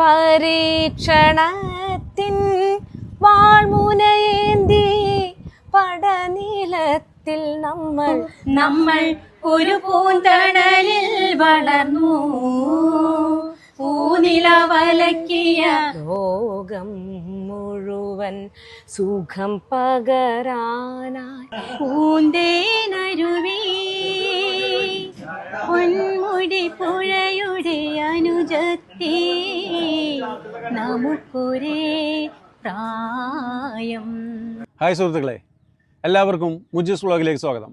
പരീക്ഷണത്തിൻ വാൾമുനയേന്തി പടനീളത്തിൽ നമ്മൾ ഒരു പൂന്തണലിൽ വളർന്നു പൂനിലവലക്കിയ ലോകം മുഴുവൻ സുഖം പകരാനായി പൂന്തേനരുവി പൊന്മുടി പുഴയുടെ അനുജത്തി നമുക്കൊരേ പ്രായം. ഹായ് സുഹൃത്തുക്കളെ, എല്ലാവർക്കും മുജീസ് വ്ളോഗിലേക്ക് സ്വാഗതം.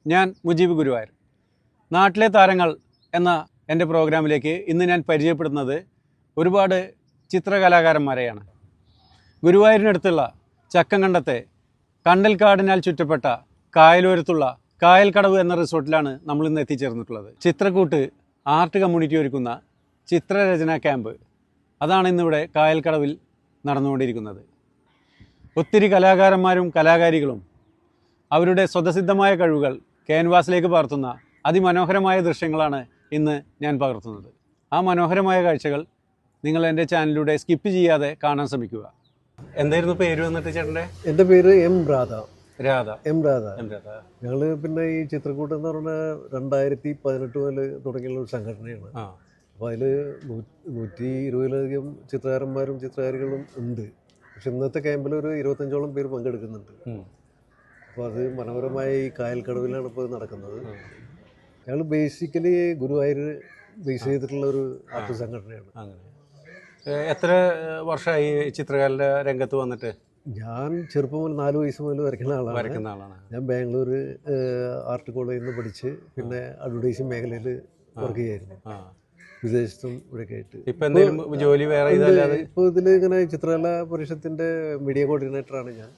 ഞാൻ മുജീബ് ഗുരുവായൂർ. നാട്ടിലെ താരങ്ങൾ എന്ന എൻ്റെ പ്രോഗ്രാമിലേക്ക് ഇന്ന് ഞാൻ പരിചയപ്പെടുന്നത് ഒരുപാട് ചിത്രകലാകാരന്മാരെയാണ്. ഗുരുവായൂരിനടുത്തുള്ള ചക്കങ്കണ്ടത്തെ കണ്ടൽക്കാടിനാൽ ചുറ്റപ്പെട്ട കായലോരത്തുള്ള കായൽക്കടവ് എന്ന റിസോർട്ടിലാണ് നമ്മൾ ഇന്ന് എത്തിച്ചേർന്നിട്ടുള്ളത്. ചിത്രക്കൂട്ട് ആർട്ട് കമ്മ്യൂണിറ്റി ഒരുക്കുന്ന ചിത്രരചനാ ക്യാമ്പ്, അതാണ് ഇന്നിവിടെ കായൽക്കടവിൽ നടന്നുകൊണ്ടിരിക്കുന്നത്. ഒത്തിരി കലാകാരന്മാരും കലാകാരികളും അവരുടെ സ്വതസിദ്ധമായ കഴിവുകൾ ക്യാൻവാസിലേക്ക് പകർത്തുന്ന അതിമനോഹരമായ ദൃശ്യങ്ങളാണ് ഇന്ന് ഞാൻ പകർത്തുന്നത്. ആ മനോഹരമായ കാഴ്ചകൾ നിങ്ങൾ എൻ്റെ ചാനലിലൂടെ സ്കിപ്പ് ചെയ്യാതെ കാണാൻ ശ്രമിക്കുക. എന്തായിരുന്നു പേര് വന്നിട്ട് ചേട്ടൻ്റെ? എൻ്റെ പേര് എം രാധ. ഞങ്ങൾ പിന്നെ ഈ ചിത്രക്കൂട്ട് എന്ന് പറഞ്ഞാൽ 2018 മുതൽ തുടങ്ങിയുള്ള ഒരു സംഘടനയാണ്. അപ്പോൾ അതിൽ 120-ലധികം ചിത്രകാരന്മാരും ചിത്രകാരികളും ഉണ്ട്. പക്ഷെ ഇന്നത്തെ ക്യാമ്പിൽ ഒരു 25ഓളം പേര് പങ്കെടുക്കുന്നുണ്ട്. അപ്പോൾ അത് മനോഹരമായ ഈ കായൽക്കടവിലാണ് ഇപ്പോൾ നടക്കുന്നത്. ഞങ്ങൾ ബേസിക്കലി ഗുരുവായൂർ ബേസ് ചെയ്തിട്ടുള്ള ഒരു ആർട്ട് സംഘടനയാണ്. എത്ര വർഷമായി ചിത്രകലയുടെ രംഗത്ത് വന്നിട്ട്? ഞാൻ ചെറുപ്പം മുതൽ 4 വയസ്സ് മുതൽ വരയ്ക്കുന്ന ആളാണ്. ഞാൻ ബാംഗ്ലൂർ ആർട്ട് കോളേജിൽ നിന്ന് പഠിച്ച് പിന്നെ അഡ്വർടൈസിംഗ് മേഖലയിൽ വർക്ക് ചെയ്യായിരുന്നു, വിദേശത്തും ഇവിടെയൊക്കെ ആയിട്ട്. ഇപ്പോൾ ജോലി വേറെ ഇപ്പോൾ ഇതിൽ ഇങ്ങനെ ചിത്രകലാ പരിഷത്തിന്റെ മീഡിയ കോർഡിനേറ്ററാണ് ഞാൻ.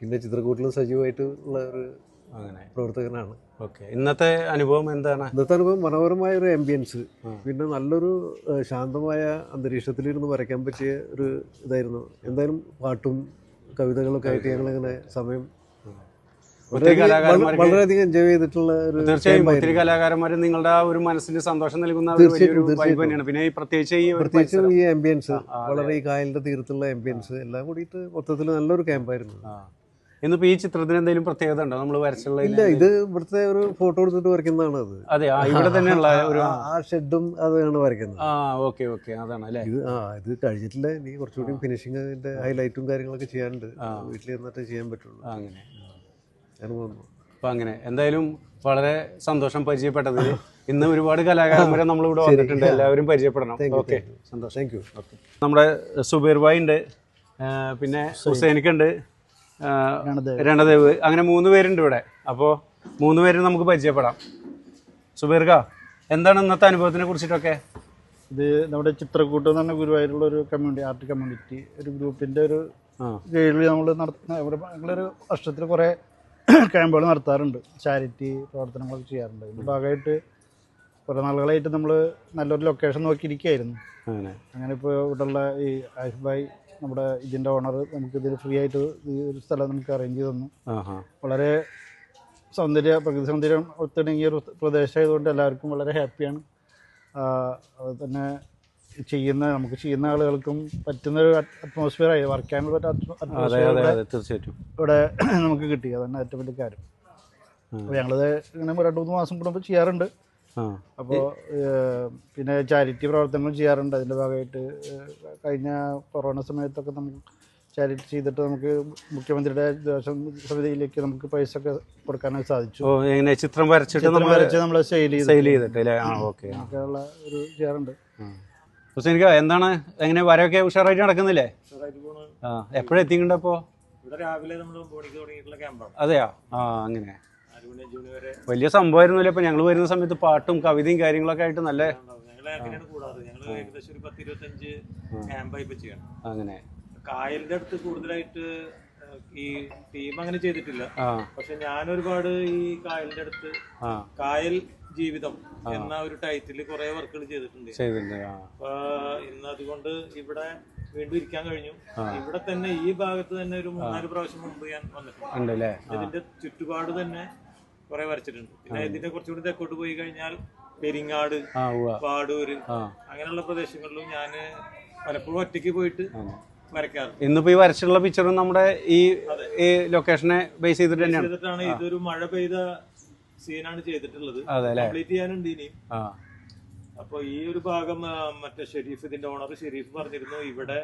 പിന്നെ ചിത്രക്കൂട്ടിലും സജീവമായിട്ട് ഉള്ള ഒരു പ്രവർത്തകനാണ്. ഇന്നത്തെ അനുഭവം എന്താണ്? ഇന്നത്തെ അനുഭവം മനോഹരമായ ഒരു ആംബിയൻസ്, പിന്നെ നല്ലൊരു ശാന്തമായ അന്തരീക്ഷത്തിലിരുന്ന് വരയ്ക്കാൻ പറ്റിയ ഒരു ഇതായിരുന്നു. എന്തായാലും പാട്ടും കവിതകളൊക്കെ ആയിട്ട് ഞങ്ങളിങ്ങനെ സമയം വളരെയധികം എൻജോയ് ചെയ്തിട്ടുള്ള ഒരു. തീർച്ചയായും ഒത്തിരി കലാകാരന്മാരും നിങ്ങളുടെ ആ ഒരു മനസ്സിന് സന്തോഷം നൽകുന്ന പിന്നെ പ്രത്യേകിച്ച് ഈ ആംബിയൻസ്, വളരെ ഈ കായലിന്റെ തീരത്തുള്ള ആംബിയൻസ് എല്ലാം കൂടിയിട്ട് മൊത്തത്തിൽ നല്ലൊരു ക്യാമ്പായിരുന്നു. ഇന്നിപ്പോ ഈ ചിത്രത്തിന് എന്തെങ്കിലും പ്രത്യേകത ഉണ്ടോ നമ്മൾ വരച്ചുള്ള? ഇല്ല, ഇത് ഇവിടുത്തെ ഒരു ഫോട്ടോ എടുത്തിട്ട് വരയ്ക്കുന്നതാണ്. അത് അതെ, ഇവിടെ തന്നെയുള്ള ഒരു ആ ഷെഡും അതാണ് വരയ്ക്കുന്നത്. അതാണ് അല്ലേ? ഇത് കഴിഞ്ഞിട്ടില്ല, ഇനി കുറച്ചുകൂടി ഫിനിഷിംഗ്, അതിന്റെ ഹൈലൈറ്റും കാര്യങ്ങളൊക്കെ ചെയ്യാനുണ്ട്. വീട്ടിലിരുന്നിട്ട് ചെയ്യാൻ പറ്റുള്ളൂ. അങ്ങനെ അപ്പൊ അങ്ങനെ എന്തായാലും വളരെ സന്തോഷം പരിചയപ്പെട്ടതിൽ. ഇന്ന് ഒരുപാട് കലാകാരന്മാരെ നമ്മളിവിടെ വന്നിട്ടുണ്ട്, എല്ലാവരും പരിചയപ്പെടണം. ഓക്കെ, സന്തോഷം. Thank you. നമ്മുടെ സുബീർ ഭായ് ഉണ്ട്, പിന്നെ ഹുസൈനിക്കുണ്ട്, രണദേവ്, അങ്ങനെ 3 പേരുണ്ട് ഇവിടെ. അപ്പോൾ 3 പേരും നമുക്ക് പരിചയപ്പെടാം. സുബീർക്ക, എന്താണ് ഇന്നത്തെ അനുഭവത്തിനെ കുറിച്ചിട്ടൊക്കെ? ഇത് നമ്മുടെ ചിത്രക്കൂട്ട് എന്ന് പറഞ്ഞ ഗുരുവായൂരുള്ള ഒരു കമ്മ്യൂണിറ്റി, ആർട്ട് കമ്മ്യൂണിറ്റി ഒരു ഗ്രൂപ്പിൻ്റെ ഒരു കീഴിൽ നമ്മൾ നടത്തുന്ന ഇവിടെ ഞങ്ങളൊരു വർഷത്തിൽ കുറേ ക്യാമ്പുകൾ നടത്താറുണ്ട്, ചാരിറ്റി പ്രവർത്തനങ്ങളൊക്കെ ചെയ്യാറുണ്ട്. ഇതിൻ്റെ ഭാഗമായിട്ട് കുറേ നാളുകളായിട്ട് നമ്മൾ നല്ലൊരു ലൊക്കേഷൻ നോക്കിയിരിക്കുകയായിരുന്നു. അങ്ങനെ ഇപ്പോൾ ഇവിടെയുള്ള ഈ ആയിഫ് ഭായ്, നമ്മുടെ ഇതിൻ്റെ ഓണർ, നമുക്ക് ഇതിൽ ഫ്രീ ആയിട്ട് ഈ ഒരു സ്ഥലം നമുക്ക് അറേഞ്ച് ചെയ്ത് തന്നു. വളരെ പ്രകൃതി സൗന്ദര്യം ഒത്തിണങ്ങിയ ഒരു പ്രദേശമായതുകൊണ്ട് എല്ലാവർക്കും വളരെ ഹാപ്പിയാണ്. അത് തന്നെ നമുക്ക് ചെയ്യുന്ന ആളുകൾക്കും പറ്റുന്നൊരു അറ്റ്മോസ്ഫിയർ ആയി വർക്ക് ചെയ്യാനുള്ള ഇവിടെ നമുക്ക് കിട്ടി. അതന്നെ ഏറ്റവും വലിയ കാര്യം. അപ്പോൾ ഞങ്ങളിത് ഇങ്ങനെ 2-3 മാസം കൂടുമ്പോൾ ചെയ്യാറുണ്ട്. അപ്പോൾ പിന്നെ ചാരിറ്റി പ്രവർത്തനങ്ങളും ചെയ്യാറുണ്ട്. അതിൻ്റെ ഭാഗമായിട്ട് കഴിഞ്ഞ കൊറോണ സമയത്തൊക്കെ നമുക്ക് ചാരിറ്റി ചെയ്തിട്ട് നമുക്ക് മുഖ്യമന്ത്രിയുടെ സമിതിയിലേക്ക് നമുക്ക് പൈസ ഒക്കെ കൊടുക്കാനായി സാധിച്ചു. ചിത്രം വരച്ച് നമ്മൾ സെയിൽ ചെയ്തിട്ട് ഒക്കെയുള്ള ഒരു ചെയ്യാറുണ്ട്. ഹുസൈനിക്ക, എന്താണ് എങ്ങനെ വരയൊക്കെ ഉഷാറായിട്ട് നടക്കുന്നില്ലേ? എപ്പോഴെത്തിക്കണ്ട? അപ്പോൾ അതെയാ, അങ്ങനെ വലിയ സംഭവമായിരുന്നല്ലേ? ഇപ്പൊ ഞങ്ങൾ വരുന്ന സമയത്ത് പാട്ടും കവിതയും കാര്യങ്ങളൊക്കെ ആയിട്ട് നല്ല അങ്ങനെ കായലിന്റെ അടുത്ത് കൂടുതലായിട്ട് ഈ ടീം അങ്ങനെ ചെയ്തിട്ടില്ല. പക്ഷെ ഞാൻ ഒരുപാട് ഈ കായലിന്റെ അടുത്ത് കായൽ ജീവിതം എന്ന ഒരു ടൈറ്റിൽ കുറെ വർക്കുകൾ ചെയ്തിട്ടുണ്ട്. അപ്പൊ ഇന്ന് അതുകൊണ്ട് ഇവിടെ വീണ്ടും ഇരിക്കാൻ കഴിഞ്ഞു. ഇവിടെ തന്നെ ഈ ഭാഗത്ത് തന്നെ ഒരു 3-4 പ്രാവശ്യം മുമ്പ് ഞാൻ വന്നിട്ടുണ്ട്. ഇതിന്റെ ചുറ്റുപാട് തന്നെ കുറെ വരച്ചിട്ടുണ്ട്. പിന്നെ ഇതിന്റെ കുറച്ചുകൂടി തെക്കോട്ട് പോയി കഴിഞ്ഞാൽ പെരിങ്ങാട്, പാടൂര് അങ്ങനെയുള്ള പ്രദേശങ്ങളിലും ഞാൻ പലപ്പോഴും ഒറ്റയ്ക്ക് പോയിട്ട് വരയ്ക്കാറുണ്ട്. ഇന്നിപ്പോ ഈ വരച്ചിട്ടുള്ള പിക്ചറും നമ്മുടെ ഈ ലൊക്കേഷനെ ബേസ് ചെയ്തിട്ട് തന്നെയാണ്. ഇതൊരു മഴ പെയ്ത സീനാണ് ചെയ്തിട്ടുള്ളത്. അതെ അല്ലേ? കംപ്ലീറ്റ് ചെയ്യാനുണ്ട് ഇനിയും. അപ്പൊ ഈ ഒരു ഭാഗം മറ്റേ ഷെരീഫ്, ഇതിന്റെ ഓണർ ഷെരീഫ് പറഞ്ഞിരുന്നു ഇവിടെ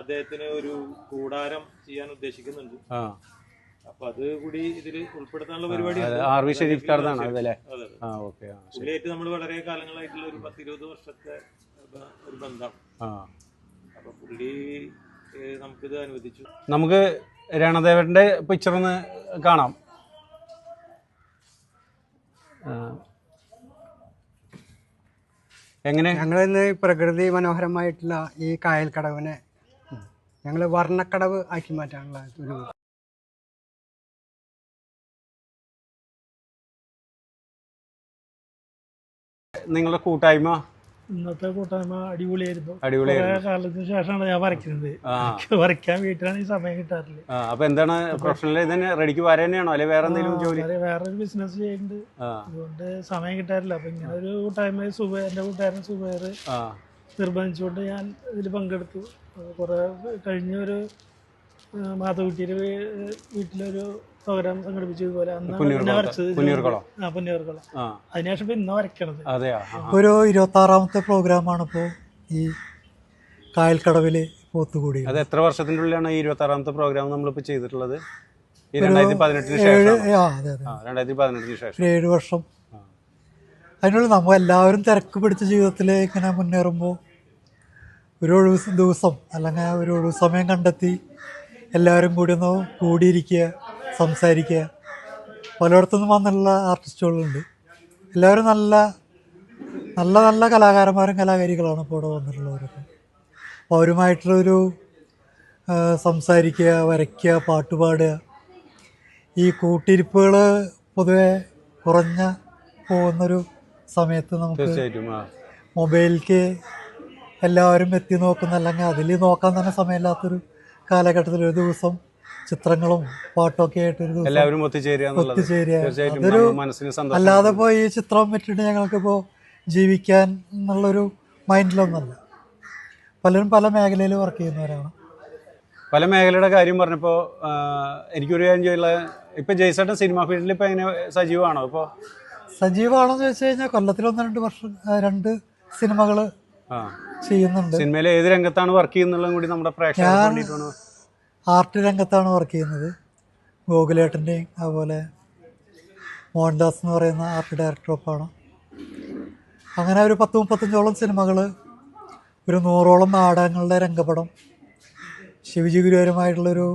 അദ്ദേഹത്തിന് ഒരു കൂടാരം ചെയ്യാൻ ഉദ്ദേശിക്കുന്നുണ്ട്. അപ്പൊ അത് കൂടി ഇതിൽ ഉൾപ്പെടുത്താനുള്ള പരിപാടിയാണ്. RV ഷെരീഫ് കാർഡാണ് അതല്ലേ? പുള്ളിയായിട്ട് നമ്മൾ വളരെ കാലങ്ങളായിട്ടുള്ള ഒരു 10-20 വർഷത്തെ ഒരു ബന്ധം. അപ്പൊ പുള്ളി നമുക്കിത് അനുവദിച്ചു. നമുക്ക് രണദേവന്റെ പിക്ചർ ഒന്ന് കാണാം. എങ്ങനെ ഞങ്ങളിന്ന് പ്രകൃതി മനോഹരമായിട്ടുള്ള ഈ കായൽ കടവിനെ ഞങ്ങൾ വർണ്ണക്കടവ് ആക്കി മാറ്റാനുള്ള ഒരു നിങ്ങളുടെ കൂട്ടായ്മ ഇന്നത്തെ കൂട്ടായ്മ അടിപൊളിയായിരുന്നു. അടിപൊളിയായിരുന്നു. കാലത്തിന് ശേഷമാണ് ഞാൻ വരയ്ക്കുന്നത്. വരയ്ക്കാൻ വീട്ടിലാണ് ഈ സമയം കിട്ടാറില്ല. അപ്പൊ എന്താണ് പ്രൊഫഷണൽ ഇതിന് റെഡിക്ക് വര തന്നെയാണോ അല്ലെ വേറെ എന്തെങ്കിലും ജോലി? വേറൊരു ബിസിനസ് ചെയ്യുന്നുണ്ട്, അതുകൊണ്ട് സമയം കിട്ടാറില്ല. അപ്പൊ ഇങ്ങനെ ഒരു കൂട്ടായ്മ എന്റെ കൂട്ടുകാരൻ സുബൈർ നിർബന്ധിച്ചുകൊണ്ട് ഞാൻ ഇതിൽ പങ്കെടുത്തു. കുറെ കഴിഞ്ഞൊരു മാധവകുട്ടിയുടെ വീട്ടിലൊരു പ്രോഗ്രാം സംഘടിപ്പിച്ചതുപോലെ പൊന്നിയൂർക്കുളം. അതിനുശേഷം ഇന്ന് വരയ്ക്കണത്. ഒരു 26ാമത്തെ പ്രോഗ്രാമാണ് ഇപ്പോൾ ഈ കായൽക്കടവില് പോത്തുകൂടി. അത് എത്ര വർഷത്തിന്റെ ഉള്ളിലാണ് ഈ 26ാമത്തെ പ്രോഗ്രാം നമ്മളിപ്പോ ചെയ്തിട്ടുള്ളത്? 2018 ശേഷം. 2018 ശേഷം 7 വർഷം. അതിനുള്ള നമ്മൾ എല്ലാവരും തിരക്ക് പിടിച്ച ജീവിതത്തിൽ ഇങ്ങനെ മുന്നേറുമ്പോൾ ഒരു ഒഴിവ് ദിവസം അല്ലെങ്കിൽ ഒരു ഒഴിവ് സമയം കണ്ടെത്തി എല്ലാവരും കൂടി ഒന്ന് കൂടിയിരിക്കുക, സംസാരിക്കുക. പലയിടത്തുനിന്നും വന്നുള്ള ആർട്ടിസ്റ്റുകളുണ്ട്. എല്ലാവരും നല്ല നല്ല നല്ല കലാകാരന്മാരും കലാകാരികളാണ് ഇപ്പോൾ ഇവിടെ വന്നിട്ടുള്ളവരൊക്കെ. അപ്പോൾ അവരുമായിട്ടുള്ളൊരു സംസാരിക്കുക, വരയ്ക്കുക, പാട്ടുപാടുക. ഈ കൂട്ടിരിപ്പുകൾ പൊതുവെ കുറഞ്ഞ പോകുന്നൊരു സമയത്ത് നമുക്ക് മൊബൈലിലേക്ക് എല്ലാവരും എത്തി നോക്കുന്ന, അല്ലെങ്കിൽ അതിൽ നോക്കാൻ തന്നെ സമയമില്ലാത്തൊരു കാലഘട്ടത്തിൽ ഒരു ദിവസം ചിത്രങ്ങളും പാട്ടൊക്കെ ആയിട്ട് ഒരു ദിവസം ഒത്തുചേരുക. അതൊരു അല്ലാതെ ഇപ്പോൾ ഈ ചിത്രം വെച്ചിട്ട് ഞങ്ങൾക്കിപ്പോൾ ജീവിക്കാൻ എന്നുള്ളൊരു മൈൻഡിലൊന്നല്ല. പലരും പല മേഖലയിൽ വർക്ക് ചെയ്യുന്നവരാണ്. പല മേഖലയുടെ കാര്യം പറഞ്ഞപ്പോൾ എനിക്കൊരു കാര്യം ചോദിച്ചുള്ള, ഇപ്പം ജയ്സേട്ടൻ സിനിമ ഫീൽഡിൽ ഇപ്പം എങ്ങനെ സജീവമാണോ? ഇപ്പോൾ സജീവമാണോന്ന് ചോദിച്ചു കഴിഞ്ഞാൽ കൊല്ലത്തിൽ 2 സിനിമകൾ ചെയ്യുന്നുണ്ട്. സിനിമയിൽ ഏത് രംഗത്താണ് വർക്ക് ചെയ്യുന്നുള്ളതും കൂടി നമ്മുടെ പ്രേക്ഷകർ. ആർട്ട് രംഗത്താണ് വർക്ക് ചെയ്യുന്നത്. ഗോകുലേട്ടൻ്റെയും അതുപോലെ മോഹൻദാസ് എന്ന് പറയുന്ന ആർട്ട് ഡയറക്ടറൊപ്പമാണ്. അങ്ങനെ ഒരു 10-35ഓളം സിനിമകൾ, ഒരു 100ഓളം നാടകങ്ങളുടെ രംഗപടം, ശിവജി ഗുരുവായൂരുമായിട്ടുള്ളൊരു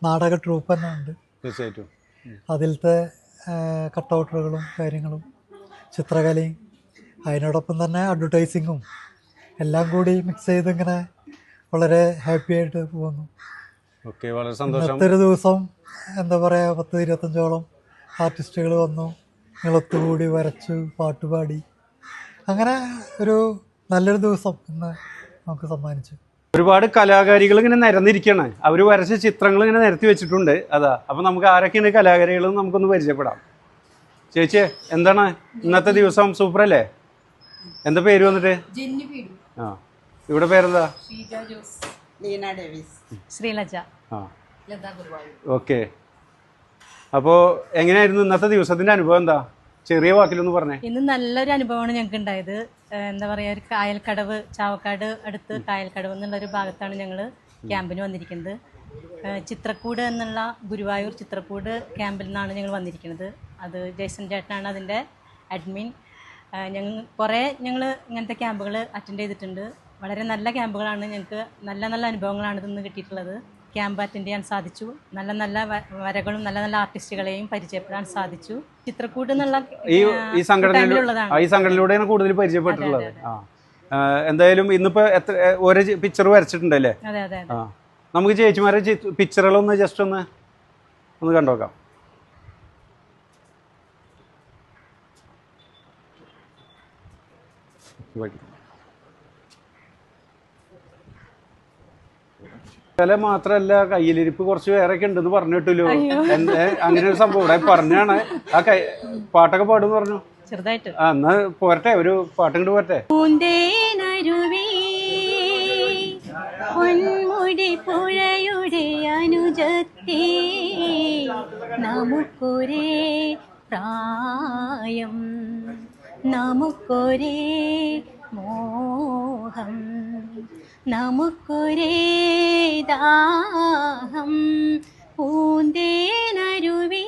നാടക ട്രൂപ്പ് തന്നെ ഉണ്ട്. തീർച്ചയായിട്ടും അതിലത്തെ കട്ടൗട്ടുകളും കാര്യങ്ങളും ചിത്രകലയും അതിനോടൊപ്പം തന്നെ അഡ്വർടൈസിങ്ങും എല്ലാം കൂടി മിക്സ് ചെയ്ത് ഇങ്ങനെ വളരെ ഹാപ്പി ആയിട്ട് പോകുന്നു. വളരെ സന്തോഷം. ഇന്നത്തെ ഒരു ദിവസം എന്താ പറയുക, 10-25ഓളം ആർട്ടിസ്റ്റുകൾ വന്നു, ഞങ്ങളൊത്തുകൂടി വരച്ചു, പാട്ടുപാടി. അങ്ങനെ ഒരു നല്ലൊരു ദിവസം ഇന്ന് നമുക്ക് സമ്മാനിച്ചു. ഒരുപാട് കലാകാരികൾ ഇങ്ങനെ നിരന്നിരിക്കുകയാണ്. അവർ വരച്ച ചിത്രങ്ങൾ ഇങ്ങനെ നിരത്തി വെച്ചിട്ടുണ്ട്. അതാ, അപ്പം നമുക്ക് ആരൊക്കെയാണ് കലാകാരികളും നമുക്കൊന്ന് പരിചയപ്പെടാം. ചേച്ചിയെ, എന്താണ് ഇന്നത്തെ ദിവസം? സൂപ്പറല്ലേ? എന്താ പേര് വന്നിട്ട്? ഇവിടെ പേരെന്താ? ശ്രീലജ. ഓക്കെ. അപ്പോൾ എങ്ങനെയായിരുന്നു ഇന്നത്തെ ദിവസത്തിന്റെ അനുഭവം? എന്താ ചെറിയ വാക്കിലൊന്ന് പറഞ്ഞേ. ഇന്ന് നല്ലൊരു അനുഭവമാണ് ഞങ്ങൾക്ക് ഉണ്ടായത്. എന്താ പറയുക, ഒരു കായൽക്കടവ്, ചാവക്കാട് അടുത്ത് കായൽക്കടവ് എന്നുള്ളൊരു ഭാഗത്താണ് ഞങ്ങൾ ക്യാമ്പിന് വന്നിരിക്കുന്നത്. ചിത്രക്കൂട് എന്നുള്ള ഗുരുവായൂർ ചിത്രക്കൂട് ക്യാമ്പിൽ നിന്നാണ് ഞങ്ങൾ വന്നിരിക്കുന്നത്. അത് ജയ്സൺ ചേട്ടനാണ് അതിൻ്റെ അഡ്മിൻ. ഞങ്ങൾ ഇങ്ങനത്തെ ക്യാമ്പുകൾ അറ്റൻഡ് ചെയ്തിട്ടുണ്ട്. വളരെ നല്ല ക്യാമ്പുകളാണ്. ഞങ്ങൾക്ക് നല്ല നല്ല അനുഭവങ്ങളാണ് ഇന്ന് കിട്ടിയിട്ടുള്ളത്. ക്യാമ്പ് അറ്റൻഡ് ചെയ്യാൻ സാധിച്ചു. നല്ല നല്ല വരകളും നല്ല നല്ല ആർട്ടിസ്റ്റുകളെയും പരിചയപ്പെടാൻ സാധിച്ചു. ചിത്രക്കൂട് എന്നുള്ള ഈ സംഘടനയിലൂടെയാണ് കൂടുതൽ പരിചയപ്പെട്ടിട്ടുള്ളത്. എന്തായാലും ഇന്നിപ്പോ ഓരോ പിക്ചർ വരച്ചിട്ടുണ്ടല്ലേ? അതെ അതെ. നമുക്ക് ചേച്ചിമാരെ പിക്ചറുകളൊന്ന് ജസ്റ്റ് ഒന്ന് കണ്ടോക്കാം. കല മാത്രല്ല, കയ്യിലിരിപ്പ് കുറച്ച് വേറെയൊക്കെ ഉണ്ടെന്ന് പറഞ്ഞു കിട്ടല്ലോ. അങ്ങനെ ഒരു സംഭവം ഇവിടെ പറഞ്ഞാണ്. ആ പാട്ടൊക്കെ പാടുന്ന് പറഞ്ഞു ചെറുതായിട്ട്. എന്നാ പോരട്ടെ, ഒരു പാട്ടും കൂടി പോരട്ടെ. പൊന്മുടി പുഴയുടെ അനുജത്തേ നമുക്കൊരേ പ്രായം നമുക്കൊരേ മോഹം നമുക്കൊരേ ദാഹം പൂന്തേനരുവി